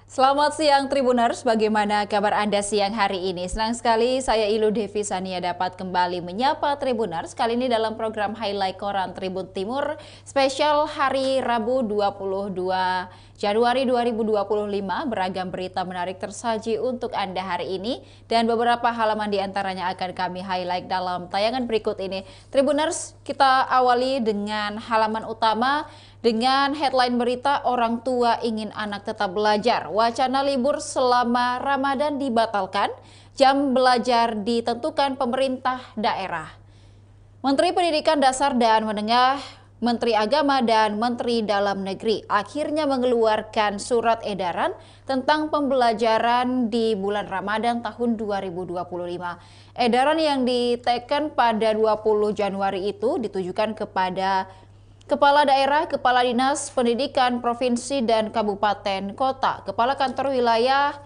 Selamat siang Tribuners, bagaimana kabar Anda siang hari ini? Senang sekali saya Ilu Devi Sania dapat kembali menyapa Tribuners. Kali ini dalam program Highlight Koran Tribun Timur, spesial hari Rabu 22 Januari 2025, beragam berita menarik tersaji untuk Anda hari ini. Dan beberapa halaman diantaranya akan kami highlight dalam tayangan berikut ini. Tribuners, kita awali dengan halaman utama. Dengan headline berita, orang tua ingin anak tetap belajar. Wacana libur selama Ramadan dibatalkan. Jam belajar ditentukan pemerintah daerah. Menteri Pendidikan Dasar dan Menengah, Menteri Agama dan Menteri Dalam Negeri akhirnya mengeluarkan surat edaran tentang pembelajaran di bulan Ramadan tahun 2025. Edaran yang diteken pada 20 Januari itu ditujukan kepada Kepala Daerah, Kepala Dinas Pendidikan Provinsi dan Kabupaten Kota, Kepala Kantor Wilayah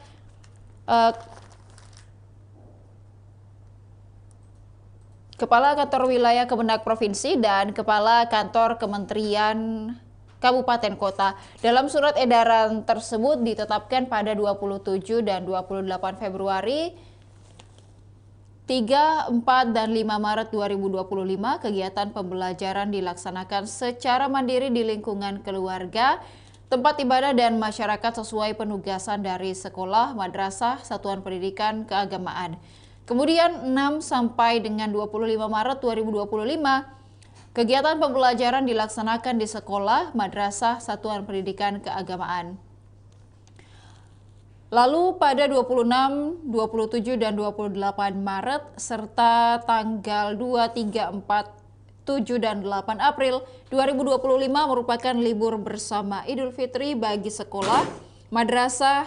Kemendak Provinsi dan Kepala Kantor Kementerian Kabupaten Kota. Dalam surat edaran tersebut ditetapkan pada 27 dan 28 Februari 3, 4, dan 5 Maret 2025, kegiatan pembelajaran dilaksanakan secara mandiri di lingkungan keluarga, tempat ibadah, dan masyarakat sesuai penugasan dari sekolah, madrasah, satuan pendidikan keagamaan. Kemudian 6 sampai dengan 25 Maret 2025, kegiatan pembelajaran dilaksanakan di sekolah, madrasah, satuan pendidikan keagamaan. Lalu pada 26, 27, dan 28 Maret serta tanggal 2, 3, 4, 7, dan 8 April 2025 merupakan libur bersama Idul Fitri bagi sekolah, madrasah,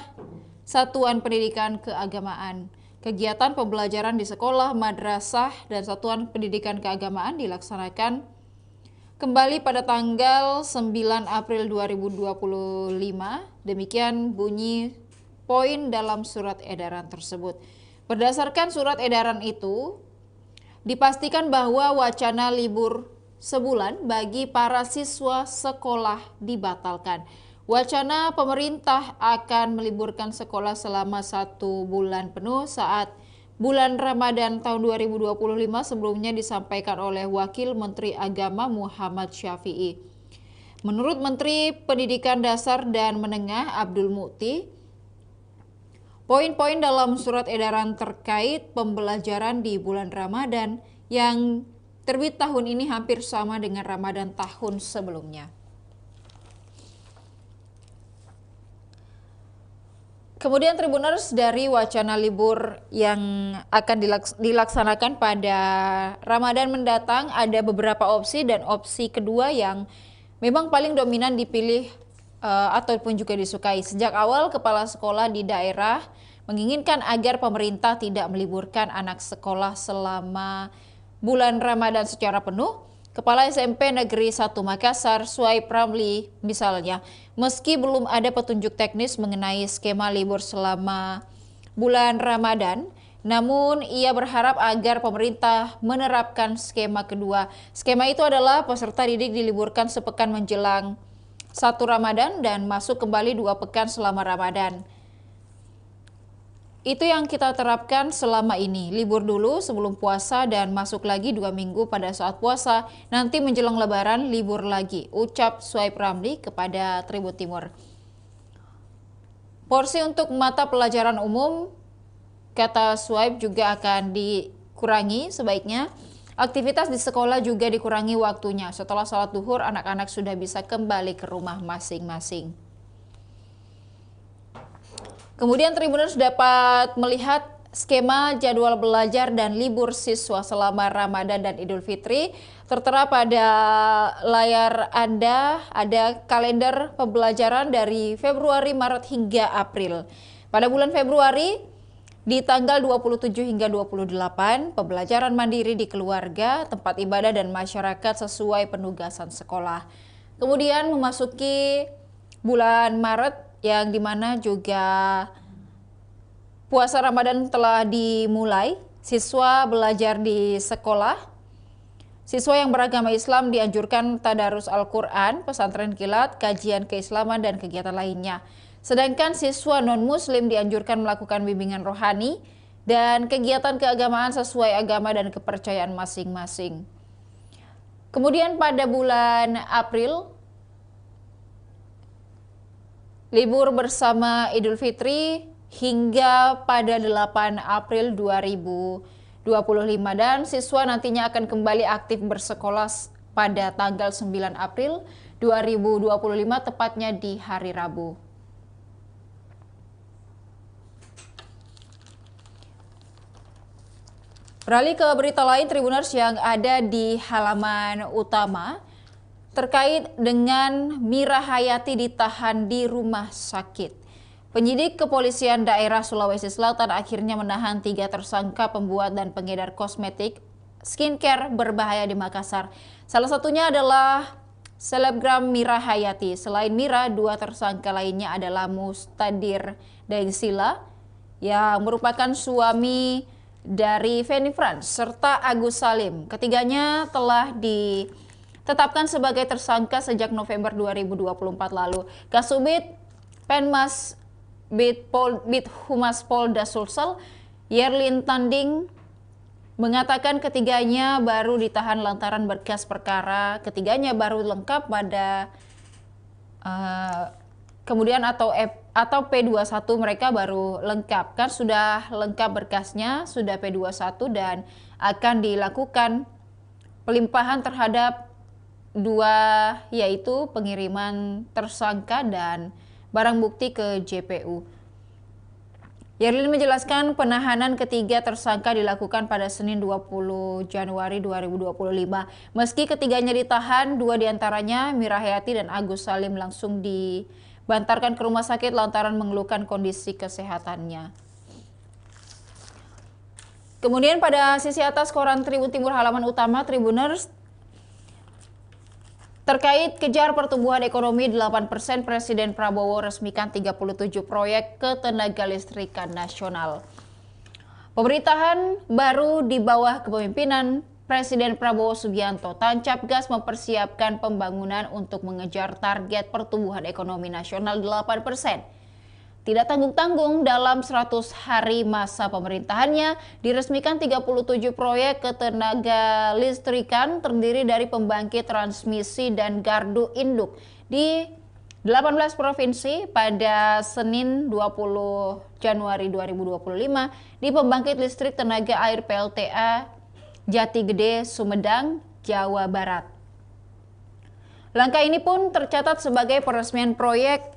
satuan pendidikan keagamaan. Kegiatan pembelajaran di sekolah, madrasah, dan satuan pendidikan keagamaan dilaksanakan kembali pada tanggal 9 April 2025. Demikian bunyi poin dalam surat edaran tersebut. Berdasarkan surat edaran itu, dipastikan bahwa wacana libur sebulan bagi para siswa sekolah dibatalkan. Wacana pemerintah akan meliburkan sekolah selama 1 bulan penuh saat bulan Ramadan tahun 2025 sebelumnya disampaikan oleh Wakil Menteri Agama Muhammad Syafi'i. Menurut Menteri Pendidikan Dasar dan Menengah Abdul Mukti, poin-poin dalam surat edaran terkait pembelajaran di bulan Ramadan yang terbit tahun ini hampir sama dengan Ramadan tahun sebelumnya. Kemudian Tribuners, dari wacana libur yang akan dilaksanakan pada Ramadan mendatang, ada beberapa opsi, dan opsi kedua yang memang paling dominan dipilih ataupun juga disukai. Sejak awal, kepala sekolah di daerah menginginkan agar pemerintah tidak meliburkan anak sekolah selama bulan Ramadan secara penuh. Kepala SMP Negeri 1 Makassar, Suhaib Ramli misalnya, meski belum ada petunjuk teknis mengenai skema libur selama bulan Ramadan, namun ia berharap agar pemerintah menerapkan skema kedua. Skema itu adalah peserta didik diliburkan sepekan menjelang 1 Ramadan dan masuk kembali 2 pekan selama Ramadan. Itu yang kita terapkan selama ini, libur dulu sebelum puasa dan masuk lagi 2 minggu pada saat puasa, nanti menjelang lebaran libur lagi, ucap Suhaib Ramli kepada Tribun Timur. Porsi untuk mata pelajaran umum, kata Suhaib, juga akan dikurangi sebaiknya. Aktivitas di sekolah juga dikurangi waktunya. Setelah sholat duhur, anak-anak sudah bisa kembali ke rumah masing-masing. Kemudian Tribuners dapat melihat skema jadwal belajar dan libur siswa selama Ramadan dan Idul Fitri. Tertera pada layar Anda ada kalender pembelajaran dari Februari, Maret, hingga April. Pada bulan Februari, di tanggal 27 hingga 28, pembelajaran mandiri di keluarga, tempat ibadah, dan masyarakat sesuai penugasan sekolah. Kemudian memasuki bulan Maret, yang dimana juga puasa Ramadan telah dimulai. Siswa belajar di sekolah. Siswa yang beragama Islam dianjurkan tadarus Al-Quran, pesantren kilat, kajian keislaman, dan kegiatan lainnya. Sedangkan siswa non-muslim dianjurkan melakukan bimbingan rohani dan kegiatan keagamaan sesuai agama dan kepercayaan masing-masing. Kemudian pada bulan April, libur bersama Idul Fitri hingga pada 8 April 2025 dan siswa nantinya akan kembali aktif bersekolah pada tanggal 9 April 2025 tepatnya di hari Rabu. Beralih ke berita lain, Tribuners yang ada di halaman utama terkait dengan Mira Hayati ditahan di rumah sakit. Penyidik Kepolisian Daerah Sulawesi Selatan akhirnya menahan 3 tersangka pembuat dan pengedar kosmetik skincare berbahaya di Makassar. Salah satunya adalah selebgram Mira Hayati. Selain Mira, 2 tersangka lainnya adalah Mustadir Daensila yang merupakan suami dari Feni Frans serta Agus Salim. Ketiganya telah ditetapkan sebagai tersangka sejak November 2024 lalu. Kasubit Penmas Bit Humas Polda Sulsel, Yerlin Tanding, mengatakan ketiganya baru ditahan lantaran berkas perkara ketiganya baru lengkap pada kemudian atau P21 mereka baru lengkap, kan sudah lengkap berkasnya, sudah P21 dan akan dilakukan pelimpahan terhadap 2 yaitu pengiriman tersangka dan barang bukti ke JPU. Yerlin menjelaskan penahanan ketiga tersangka dilakukan pada Senin 20 Januari 2025. Meski ketiganya ditahan, 2 diantaranya Mira Hayati dan Agus Salim langsung dibantarkan ke rumah sakit lantaran mengeluhkan kondisi kesehatannya. Kemudian pada sisi atas koran Tribun Timur halaman utama, Tribuners, terkait kejar pertumbuhan ekonomi 8%, Presiden Prabowo resmikan 37 proyek ketenaga listrikan nasional. Pemerintahan baru di bawah kepemimpinan Presiden Prabowo Subianto tancap gas mempersiapkan pembangunan untuk mengejar target pertumbuhan ekonomi nasional 8%. Tidak tanggung-tanggung dalam 100 hari masa pemerintahannya, diresmikan 37 proyek ketenaga listrikan terdiri dari pembangkit transmisi dan gardu induk di 18 provinsi pada Senin 20 Januari 2025 di pembangkit listrik tenaga air PLTA Jati Gede, Sumedang, Jawa Barat. Langkah ini pun tercatat sebagai peresmian proyek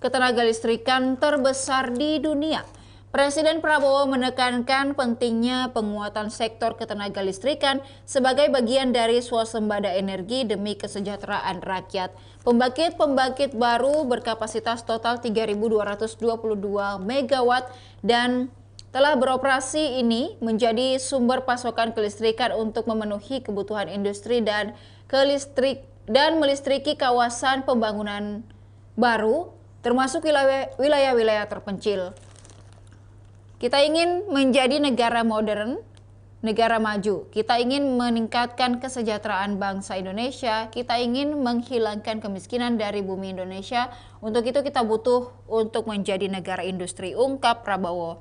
ketenaga listrikan terbesar di dunia. Presiden Prabowo menekankan pentingnya penguatan sektor ketenaga listrikan sebagai bagian dari swasembada energi demi kesejahteraan rakyat. Pembangkit baru berkapasitas total 3.222 MW dan telah beroperasi ini menjadi sumber pasokan kelistrikan untuk memenuhi kebutuhan industri dan melistriki kawasan pembangunan baru termasuk wilayah-wilayah terpencil. Kita ingin menjadi negara modern, negara maju. Kita ingin meningkatkan kesejahteraan bangsa Indonesia. Kita ingin menghilangkan kemiskinan dari bumi Indonesia. Untuk itu kita butuh untuk menjadi negara industri, ungkap Prabowo.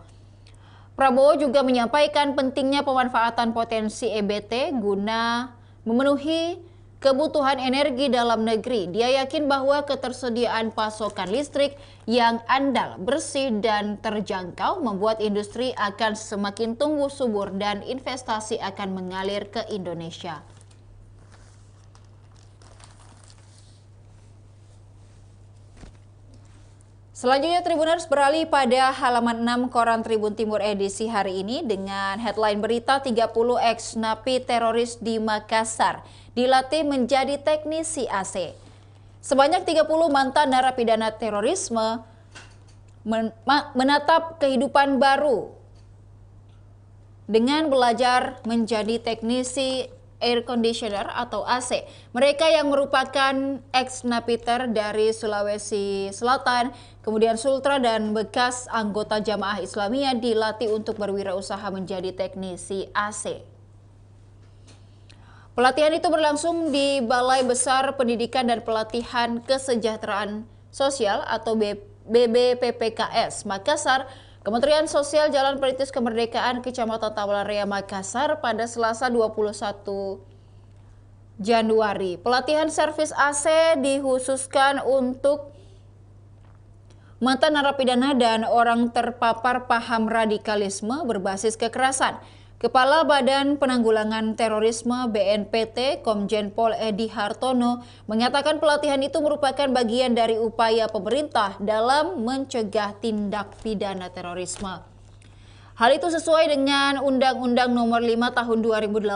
Prabowo juga menyampaikan pentingnya pemanfaatan potensi EBT guna memenuhi kebutuhan energi dalam negeri. Dia yakin bahwa ketersediaan pasokan listrik yang andal, bersih, dan terjangkau membuat industri akan semakin tumbuh subur dan investasi akan mengalir ke Indonesia. Selanjutnya Tribuners beralih pada halaman 6 koran Tribun Timur edisi hari ini dengan headline berita 30 ex-napi teroris di Makassar dilatih menjadi teknisi AC. Sebanyak 30 mantan narapidana terorisme menatap kehidupan baru dengan belajar menjadi teknisi air conditioner atau AC. Mereka yang merupakan ex-napiter dari Sulawesi Selatan, kemudian Sultra dan bekas anggota Jamaah Islamiyah dilatih untuk berwirausaha menjadi teknisi AC. Pelatihan itu berlangsung di Balai Besar Pendidikan dan Pelatihan Kesejahteraan Sosial atau BBPPKS Makassar, Kementerian Sosial Jalan Perintis Kemerdekaan Kecamatan Tawalarea Makassar pada Selasa 21 Januari. Pelatihan servis AC dikhususkan untuk mantan narapidana dan orang terpapar paham radikalisme berbasis kekerasan. Kepala Badan Penanggulangan Terorisme BNPT Komjen Pol Edi Hartono mengatakan pelatihan itu merupakan bagian dari upaya pemerintah dalam mencegah tindak pidana terorisme. Hal itu sesuai dengan Undang-Undang Nomor 5 Tahun 2018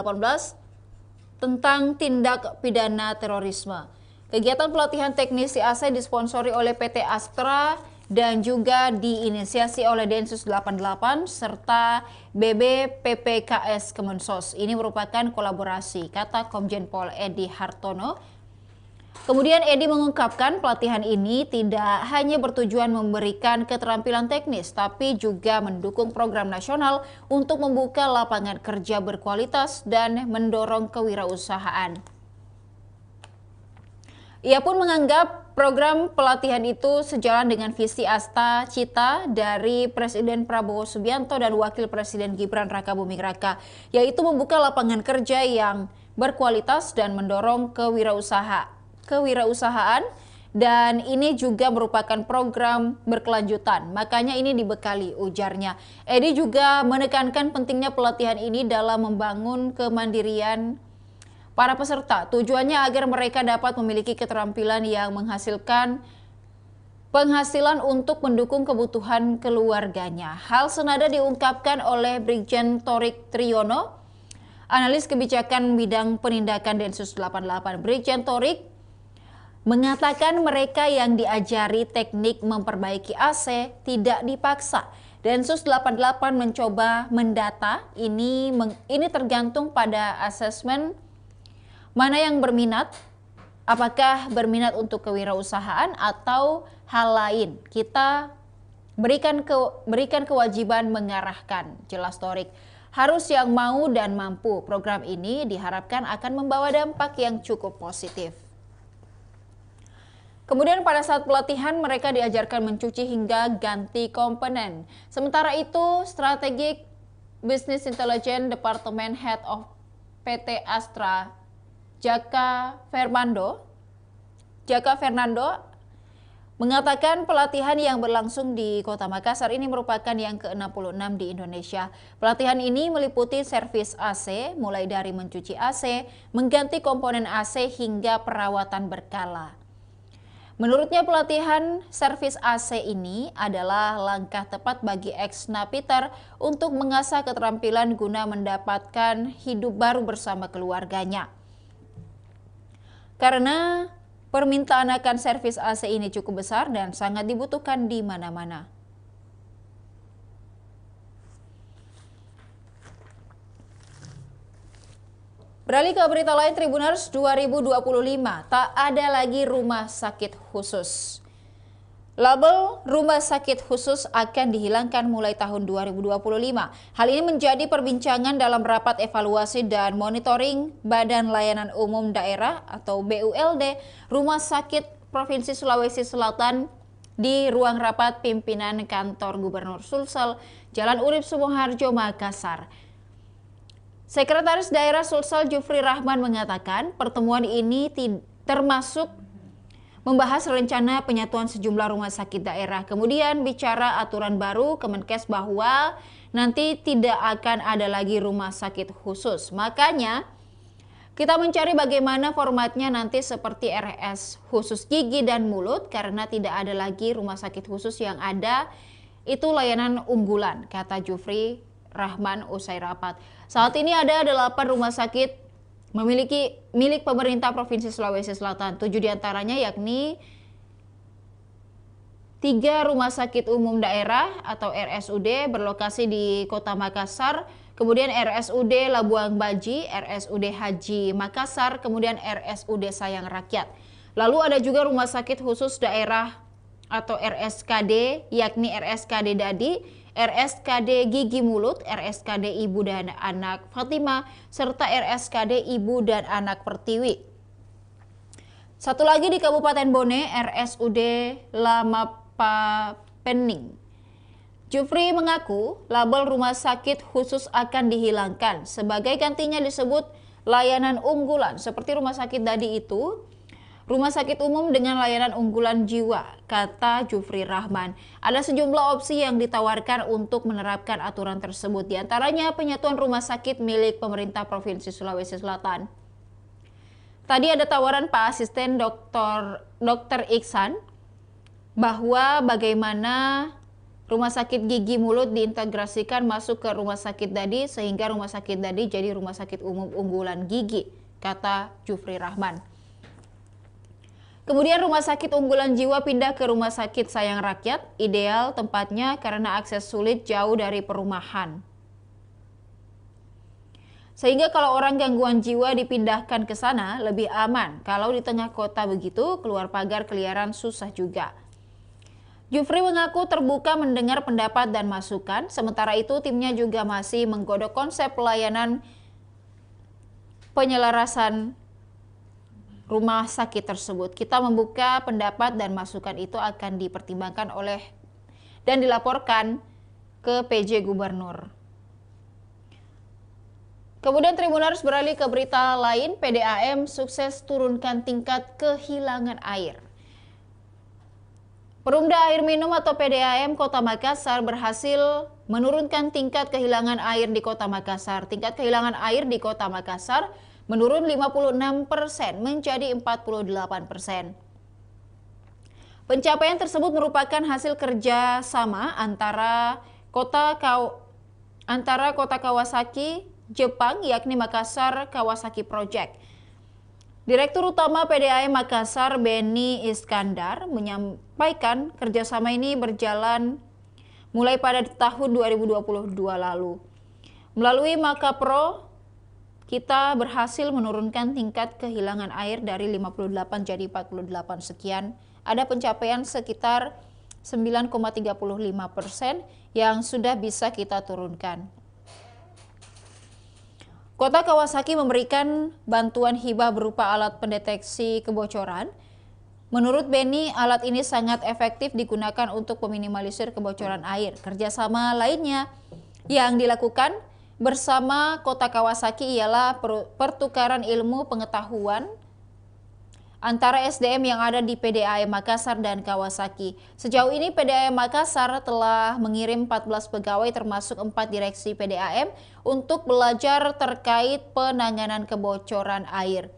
tentang tindak pidana terorisme. Kegiatan pelatihan teknisi AC disponsori oleh PT Astra dan juga diinisiasi oleh Densus 88 serta BBPPKS Kemensos. Ini merupakan kolaborasi, kata Komjen Pol Edi Hartono. Kemudian Edi mengungkapkan pelatihan ini tidak hanya bertujuan memberikan keterampilan teknis, tapi juga mendukung program nasional untuk membuka lapangan kerja berkualitas dan mendorong kewirausahaan. Ia pun menganggap program pelatihan itu sejalan dengan visi Asta Cita dari Presiden Prabowo Subianto dan Wakil Presiden Gibran Rakabuming Raka, yaitu membuka lapangan kerja yang berkualitas dan mendorong kewirausahaan, dan ini juga merupakan program berkelanjutan. Makanya ini dibekali, ujarnya. Edi juga menekankan pentingnya pelatihan ini dalam membangun kemandirian para peserta. Tujuannya agar mereka dapat memiliki keterampilan yang menghasilkan penghasilan untuk mendukung kebutuhan keluarganya. Hal senada diungkapkan oleh Brigjen Torik Triyono, analis kebijakan bidang penindakan Densus 88. Brigjen Torik mengatakan mereka yang diajari teknik memperbaiki AC tidak dipaksa. Densus 88 mencoba mendata, ini tergantung pada asesmen mana yang berminat, apakah berminat untuk kewirausahaan atau hal lain. Kita berikan kewajiban mengarahkan, jelas Torik. Harus yang mau dan mampu. Program ini diharapkan akan membawa dampak yang cukup positif. Kemudian pada saat pelatihan mereka diajarkan mencuci hingga ganti komponen. Sementara itu, Strategic Business Intelligence Department Head of PT Astra Jaka Fernando mengatakan pelatihan yang berlangsung di Kota Makassar ini merupakan yang ke-66 di Indonesia. Pelatihan ini meliputi servis AC, mulai dari mencuci AC, mengganti komponen AC hingga perawatan berkala. Menurutnya pelatihan servis AC ini adalah langkah tepat bagi ex-napiter untuk mengasah keterampilan guna mendapatkan hidup baru bersama keluarganya. Karena permintaan akan servis AC ini cukup besar dan sangat dibutuhkan di mana-mana. Beralih ke berita lain, Tribuners 2025, tak ada lagi rumah sakit khusus. Label rumah sakit khusus akan dihilangkan mulai tahun 2025. Hal ini menjadi perbincangan dalam rapat evaluasi dan monitoring Badan Layanan Umum Daerah atau BULD Rumah Sakit Provinsi Sulawesi Selatan di ruang rapat pimpinan kantor Gubernur Sulsel, Jalan Urip Sumoharjo, Makassar. Sekretaris Daerah Sulsel Jufri Rahman mengatakan pertemuan ini termasuk membahas rencana penyatuan sejumlah rumah sakit daerah. Kemudian bicara aturan baru Kemenkes bahwa nanti tidak akan ada lagi rumah sakit khusus. Makanya kita mencari bagaimana formatnya nanti seperti RS khusus gigi dan mulut, karena tidak ada lagi rumah sakit khusus, yang ada itu layanan unggulan, kata Jufri Rahman usai rapat. Saat ini ada 8 rumah sakit milik pemerintah Provinsi Sulawesi Selatan. 7 diantaranya yakni 3 rumah sakit umum daerah atau RSUD berlokasi di Kota Makassar, kemudian RSUD Labuang Baji, RSUD Haji Makassar, kemudian RSUD Sayang Rakyat. Lalu ada juga rumah sakit khusus daerah atau RSKD, yakni RSKD Dadi, RSKD Gigi Mulut, RSKD Ibu dan Anak Fatima, serta RSKD Ibu dan Anak Pertiwi. Satu lagi di Kabupaten Bone, RSUD Pening. Jufri mengaku label rumah sakit khusus akan dihilangkan, sebagai gantinya disebut layanan unggulan seperti rumah sakit Dadi itu rumah sakit umum dengan layanan unggulan jiwa, kata Jufri Rahman. Ada sejumlah opsi yang ditawarkan untuk menerapkan aturan tersebut, diantaranya penyatuan rumah sakit milik pemerintah Provinsi Sulawesi Selatan. Tadi ada tawaran Pak Asisten Dr. Iksan bahwa bagaimana rumah sakit gigi mulut diintegrasikan masuk ke rumah sakit Dadi sehingga rumah sakit Dadi jadi rumah sakit umum unggulan gigi, kata Jufri Rahman. Kemudian rumah sakit unggulan jiwa pindah ke rumah sakit Sayang Rakyat, ideal tempatnya karena akses sulit jauh dari perumahan. Sehingga kalau orang gangguan jiwa dipindahkan ke sana lebih aman. Kalau di tengah kota begitu, keluar pagar keliaran susah juga. Jufri mengaku terbuka mendengar pendapat dan masukan, sementara itu timnya juga masih menggodok konsep pelayanan penyelarasan rumah sakit tersebut. Kita membuka pendapat dan masukan itu akan dipertimbangkan oleh dan dilaporkan ke PJ Gubernur. Kemudian Tribuners beralih ke berita lain, PDAM sukses turunkan tingkat kehilangan air. Perumda Air Minum atau PDAM Kota Makassar berhasil menurunkan tingkat kehilangan air di Kota Makassar. Tingkat kehilangan air di Kota Makassar menurun 56% menjadi 48%. Pencapaian tersebut merupakan hasil kerja sama antara Kota Kawasaki, Jepang, yakni Makassar Kawasaki Project. Direktur Utama PDAM Makassar, Beni Iskandar, menyampaikan kerjasama ini berjalan mulai pada tahun 2022 lalu. Melalui Makapro, kita berhasil menurunkan tingkat kehilangan air dari 58 jadi 48 sekian. Ada pencapaian sekitar 9,35% yang sudah bisa kita turunkan. Kota Kawasaki memberikan bantuan hibah berupa alat pendeteksi kebocoran. Menurut Beni, alat ini sangat efektif digunakan untuk meminimalisir kebocoran air. Kerjasama lainnya yang dilakukan bersama Kota Kawasaki ialah pertukaran ilmu pengetahuan antara SDM yang ada di PDAM Makassar dan Kawasaki. Sejauh ini PDAM Makassar telah mengirim 14 pegawai termasuk 4 direksi PDAM untuk belajar terkait penanganan kebocoran air.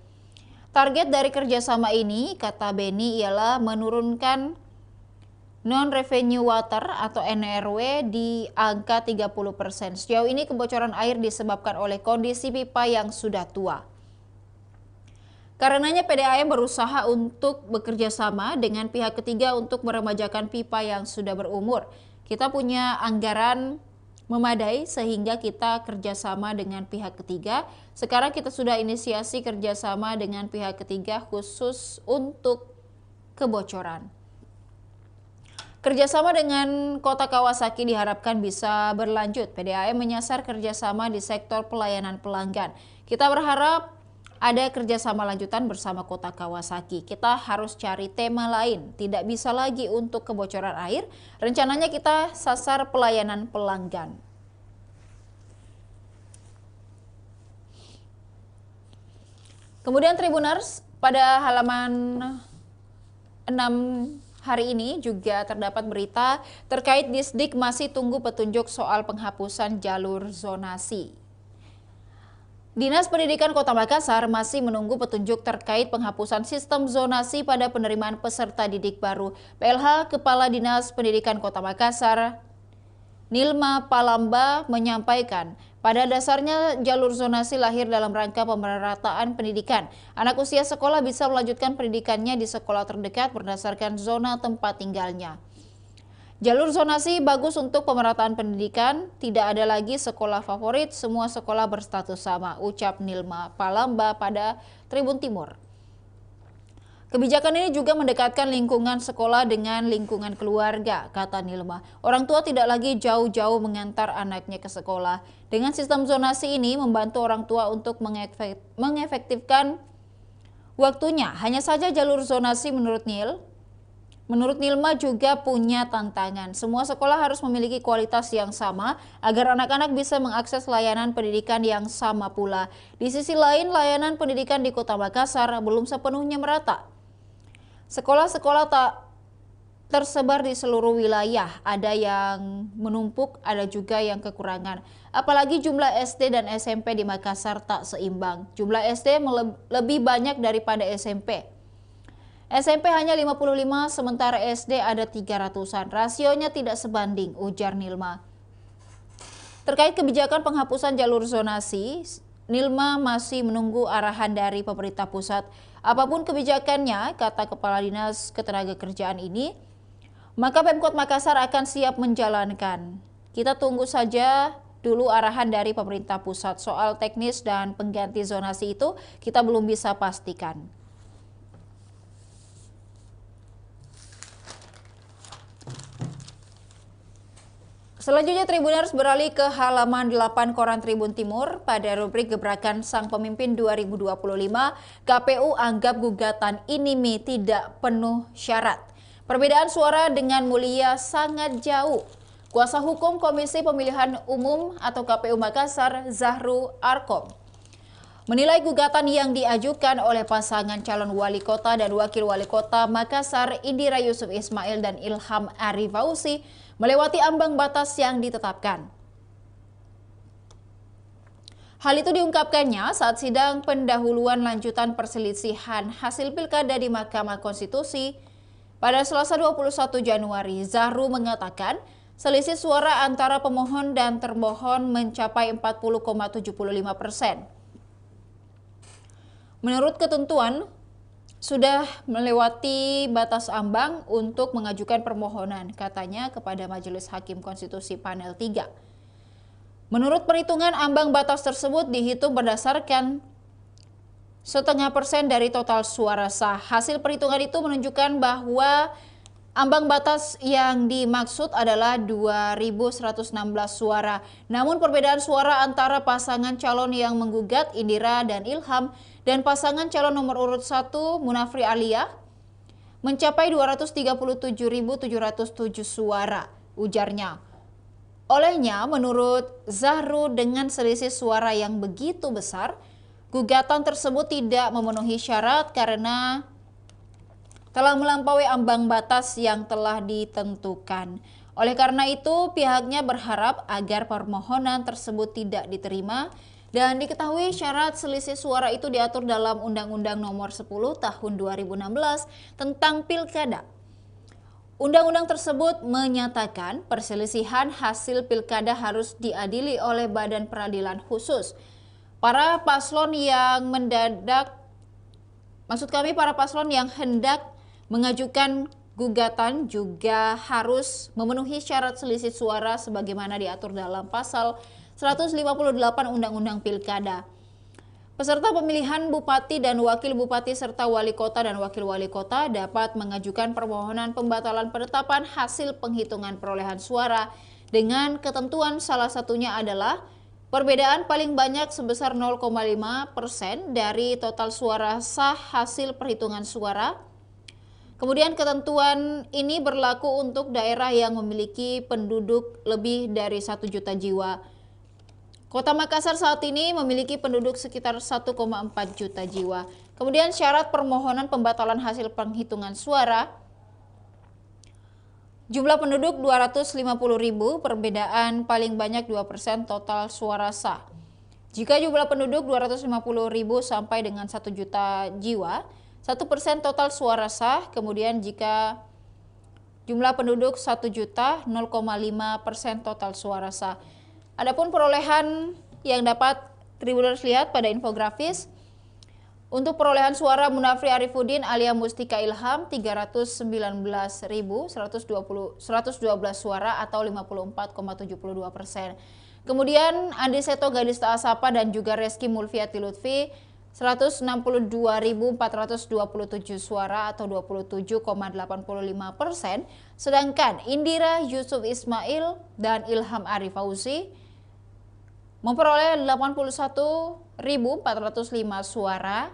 Target dari kerjasama ini, kata Beni, ialah menurunkan non-revenue water atau NRW di angka 30%. Sejauh ini kebocoran air disebabkan oleh kondisi pipa yang sudah tua. Karenanya PDAM berusaha untuk bekerja sama dengan pihak ketiga untuk meremajakan pipa yang sudah berumur. Kita punya anggaran memadai sehingga kita kerjasama dengan pihak ketiga. Sekarang kita sudah inisiasi kerjasama dengan pihak ketiga khusus untuk kebocoran. Kerjasama dengan Kota Kawasaki diharapkan bisa berlanjut. PDAM menyasar kerjasama di sektor pelayanan pelanggan. Kita berharap ada kerjasama lanjutan bersama Kota Kawasaki. Kita harus cari tema lain, tidak bisa lagi untuk kebocoran air. Rencananya kita sasar pelayanan pelanggan. Kemudian Tribuners, pada halaman 6 hari ini juga terdapat berita terkait Disdik masih tunggu petunjuk soal penghapusan jalur zonasi. Dinas Pendidikan Kota Makassar masih menunggu petunjuk terkait penghapusan sistem zonasi pada penerimaan peserta didik baru. PLH Kepala Dinas Pendidikan Kota Makassar, Nilma Palamba, menyampaikan pada dasarnya jalur zonasi lahir dalam rangka pemerataan pendidikan. Anak usia sekolah bisa melanjutkan pendidikannya di sekolah terdekat berdasarkan zona tempat tinggalnya. Jalur zonasi bagus untuk pemerataan pendidikan, tidak ada lagi sekolah favorit, semua sekolah berstatus sama, ucap Nilma Palamba pada Tribun Timur. Kebijakan ini juga mendekatkan lingkungan sekolah dengan lingkungan keluarga, kata Nilma. Orang tua tidak lagi jauh-jauh mengantar anaknya ke sekolah. Dengan sistem zonasi ini membantu orang tua untuk mengefektifkan waktunya. Hanya saja jalur zonasi menurut Nil Menurut Nilma juga punya tantangan. Semua sekolah harus memiliki kualitas yang sama agar anak-anak bisa mengakses layanan pendidikan yang sama pula. Di sisi lain, layanan pendidikan di Kota Makassar belum sepenuhnya merata. Sekolah-sekolah tak tersebar di seluruh wilayah, ada yang menumpuk, ada juga yang kekurangan. Apalagi jumlah SD dan SMP di Makassar tak seimbang. Jumlah SD lebih banyak daripada SMP. SMP hanya 55, sementara SD ada 300-an. Rasionya tidak sebanding, ujar Nilma. Terkait kebijakan penghapusan jalur zonasi, Nilma masih menunggu arahan dari pemerintah pusat. Apapun kebijakannya, kata Kepala Dinas Ketenagakerjaan ini, maka Pemkot Makassar akan siap menjalankan. Kita tunggu saja dulu arahan dari pemerintah pusat. Soal teknis dan pengganti zonasi itu kita belum bisa pastikan. Selanjutnya Tribuners beralih ke halaman 8 Koran Tribun Timur. Pada rubrik Gebrakan Sang Pemimpin 2025, KPU anggap gugatan INIMI tidak penuh syarat. Perbedaan suara dengan Mulia sangat jauh. Kuasa hukum Komisi Pemilihan Umum atau KPU Makassar, Zahru Arkom, menilai gugatan yang diajukan oleh pasangan calon wali kota dan wakil wali kota Makassar, Indira Yusuf Ismail dan Ilham Ari Fauzi, melewati ambang batas yang ditetapkan. Hal itu diungkapkannya saat sidang pendahuluan lanjutan perselisihan hasil pilkada di Mahkamah Konstitusi pada Selasa 21 Januari. Zahru mengatakan selisih suara antara pemohon dan termohon mencapai 40,75%. Menurut ketentuan, sudah melewati batas ambang untuk mengajukan permohonan, katanya kepada Majelis Hakim Konstitusi Panel 3. Menurut perhitungan, ambang batas tersebut dihitung berdasarkan 0,5% dari total suara sah. Hasil perhitungan itu menunjukkan bahwa ambang batas yang dimaksud adalah 2.116 suara. Namun perbedaan suara antara pasangan calon yang menggugat, Indira dan Ilham, dan pasangan calon nomor urut 1, Munafri Aliyah, mencapai 237.707 suara, ujarnya. Olehnya, menurut Zahru, dengan selisih suara yang begitu besar, gugatan tersebut tidak memenuhi syarat karena telah melampaui ambang batas yang telah ditentukan. Oleh karena itu, pihaknya berharap agar permohonan tersebut tidak diterima dan diketahui syarat selisih suara itu diatur dalam Undang-Undang Nomor 10 Tahun 2016 tentang Pilkada. Undang-undang tersebut menyatakan perselisihan hasil pilkada harus diadili oleh Badan Peradilan Khusus. Para paslon yang hendak mengajukan gugatan juga harus memenuhi syarat selisih suara sebagaimana diatur dalam pasal 158 Undang-Undang Pilkada. Peserta pemilihan bupati dan wakil bupati serta wali kota dan wakil wali kota dapat mengajukan permohonan pembatalan penetapan hasil penghitungan perolehan suara dengan ketentuan salah satunya adalah perbedaan paling banyak sebesar 0,5% dari total suara sah hasil perhitungan suara. Kemudian ketentuan ini berlaku untuk daerah yang memiliki penduduk lebih dari 1 juta jiwa. Kota Makassar saat ini memiliki penduduk sekitar 1,4 juta jiwa. Kemudian syarat permohonan pembatalan hasil penghitungan suara. Jumlah penduduk 250.000, perbedaan paling banyak 2% total suara sah. Jika jumlah penduduk 250.000 sampai dengan 1 juta jiwa, 1% total suara sah. Kemudian jika jumlah penduduk 1 juta, 0,5% total suara sah. Adapun perolehan yang dapat Tribuners lihat pada infografis, untuk perolehan suara Munafri Arifuddin alias Mustika Ilham 319.112 suara atau 54,72%. Kemudian Andi Seto Gadis Taasapa dan juga Reski Mulfiati Lutfi 162.427 suara atau 27,85%, sedangkan Indira Yusuf Ismail dan Ilham Ari Fauzi memperoleh 81.405 suara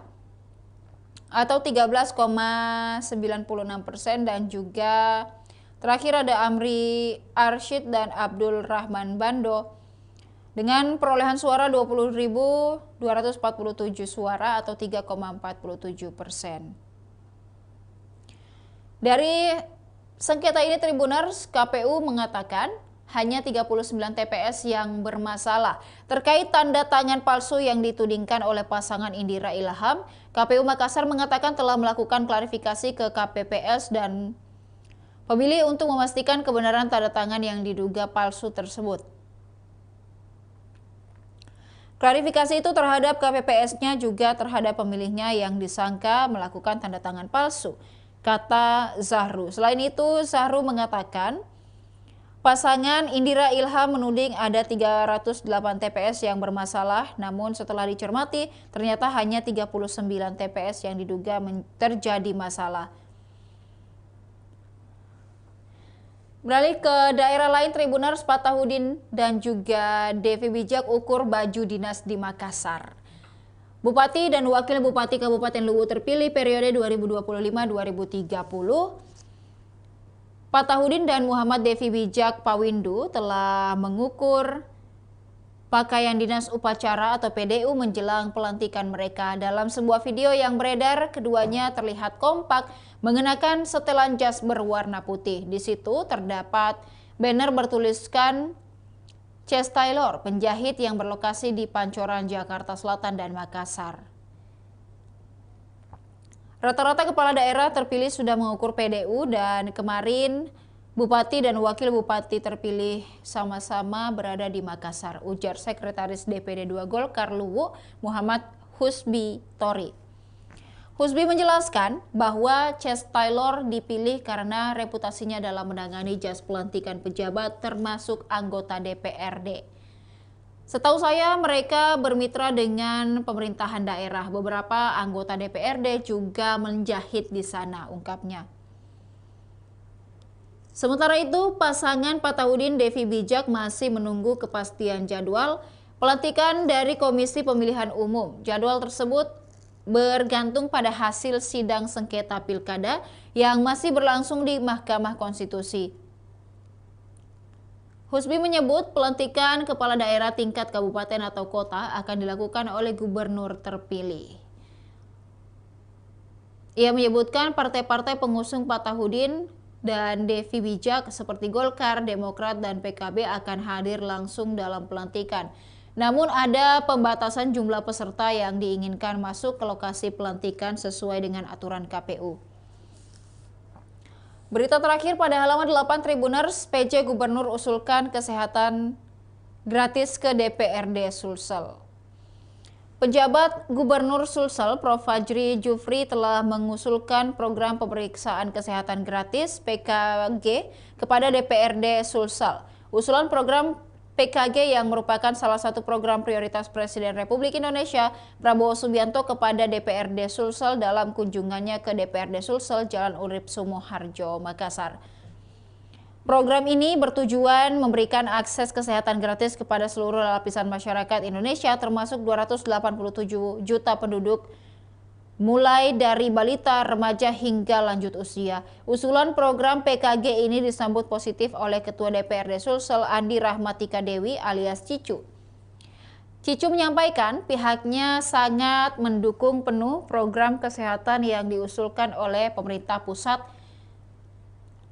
atau 13,96%, dan juga terakhir ada Amri Arsyid dan Abdul Rahman Bando dengan perolehan suara 20.247 suara atau 3,47%. Dari sengketa ini Tribuners, KPU mengatakan hanya 39 TPS yang bermasalah. Terkait tanda tangan palsu yang ditudingkan oleh pasangan Indira Ilham, KPU Makassar mengatakan telah melakukan klarifikasi ke KPPS dan pemilih untuk memastikan kebenaran tanda tangan yang diduga palsu tersebut. Klarifikasi itu terhadap KPPS-nya juga terhadap pemilihnya yang disangka melakukan tanda tangan palsu, kata Zahru. Selain itu, Zahru mengatakan pasangan Indira Ilham menuding ada 308 TPS yang bermasalah, namun setelah dicermati ternyata hanya 39 TPS yang diduga terjadi masalah. Beralih ke daerah lain, Tribuners, Fatahudin dan juga Devi Bijak ukur baju dinas di Makassar. Bupati dan Wakil Bupati Kabupaten Luwu terpilih periode 2025-2030, Fatahudin dan Muhammad Devi Bijak Pawindu telah mengukur pakaian dinas upacara atau PDU menjelang pelantikan mereka. Dalam sebuah video yang beredar, keduanya terlihat kompak mengenakan setelan jas berwarna putih. Di situ terdapat banner bertuliskan Chess Taylor, penjahit yang berlokasi di Pancoran, Jakarta Selatan dan Makassar. Rata-rata kepala daerah terpilih sudah mengukur PDU dan kemarin Bupati dan Wakil Bupati terpilih sama-sama berada di Makassar, ujar Sekretaris DPD 2 Golkar Luwu, Muhammad Husbi Tori. Husbi menjelaskan bahwa Chess Taylor dipilih karena reputasinya dalam menangani jas pelantikan pejabat termasuk anggota DPRD. Setahu saya mereka bermitra dengan pemerintahan daerah. Beberapa anggota DPRD juga menjahit di sana, ungkapnya. Sementara itu, pasangan Fatahudin Devi Bijak masih menunggu kepastian jadwal pelantikan dari Komisi Pemilihan Umum. Jadwal tersebut bergantung pada hasil sidang sengketa pilkada yang masih berlangsung di Mahkamah Konstitusi. Husbi menyebut pelantikan kepala daerah tingkat kabupaten atau kota akan dilakukan oleh gubernur terpilih. Ia menyebutkan partai-partai pengusung Fatahudin dan Devi Bijak seperti Golkar, Demokrat, dan PKB akan hadir langsung dalam pelantikan. Namun ada pembatasan jumlah peserta yang diinginkan masuk ke lokasi pelantikan sesuai dengan aturan KPU. Berita terakhir pada halaman 8 Tribuners, PJ Gubernur usulkan kesehatan gratis ke DPRD Sulsel. Pejabat Gubernur Sulsel, Prof. Fajri Jufri telah mengusulkan program pemeriksaan kesehatan gratis PKG kepada DPRD Sulsel. Usulan program PKG yang merupakan salah satu program prioritas Presiden Republik Indonesia Prabowo Subianto kepada DPRD Sulsel dalam kunjungannya ke DPRD Sulsel Jalan Urip Sumoharjo, Makassar. Program ini bertujuan memberikan akses kesehatan gratis kepada seluruh lapisan masyarakat Indonesia termasuk 287 juta penduduk mulai dari balita, remaja hingga lanjut usia. Usulan program PKG ini disambut positif oleh Ketua DPRD Sulsel Andi Rahmatika Dewi alias Cicu. Cicu menyampaikan pihaknya sangat mendukung penuh program kesehatan yang diusulkan oleh pemerintah pusat.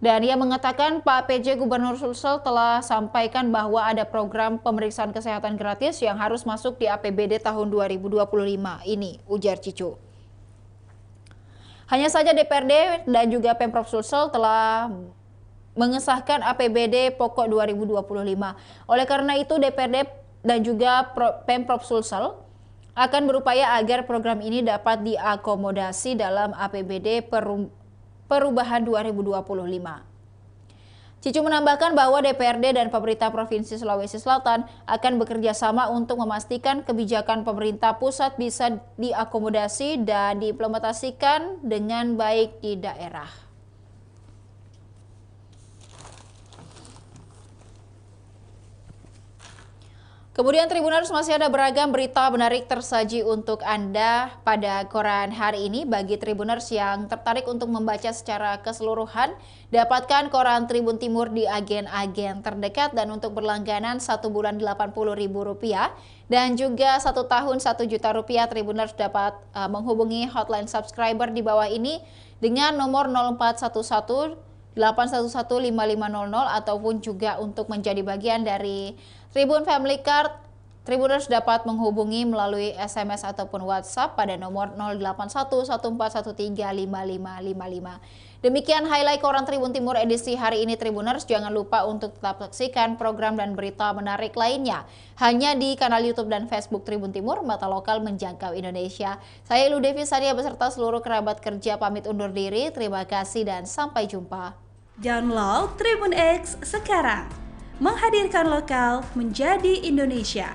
Dan ia mengatakan Pak PJ Gubernur Sulsel telah sampaikan bahwa ada program pemeriksaan kesehatan gratis yang harus masuk di APBD tahun 2025 ini, ujar Cicu. Hanya saja DPRD dan juga Pemprov Sulsel telah mengesahkan APBD pokok 2025. Oleh karena itu DPRD dan juga Pemprov Sulsel akan berupaya agar program ini dapat diakomodasi dalam APBD Perubahan 2025. Cicu menambahkan bahwa DPRD dan pemerintah Provinsi Sulawesi Selatan akan bekerja sama untuk memastikan kebijakan pemerintah pusat bisa diakomodasi dan diimplementasikan dengan baik di daerah. Kemudian Tribuners, masih ada beragam berita menarik tersaji untuk Anda pada koran hari ini. Bagi Tribuners yang tertarik untuk membaca secara keseluruhan, dapatkan koran Tribun Timur di agen-agen terdekat, dan untuk berlangganan 1 bulan Rp80.000 dan juga 1 tahun Rp1.000.000, Tribuners dapat menghubungi hotline subscriber di bawah ini dengan nomor 0411 811 5500, ataupun juga untuk menjadi bagian dari Tribun Family Card, Tribuners dapat menghubungi melalui SMS ataupun WhatsApp pada nomor 081141355555. Demikian highlight koran Tribun Timur edisi hari ini, Tribuners. Jangan lupa untuk tetap saksikan program dan berita menarik lainnya hanya di kanal YouTube dan Facebook Tribun Timur, mata lokal menjangkau Indonesia. Saya Ilu Devi Sania beserta seluruh kerabat kerja pamit undur diri. Terima kasih dan sampai jumpa. Download Tribun X sekarang. Menghadirkan lokal menjadi Indonesia.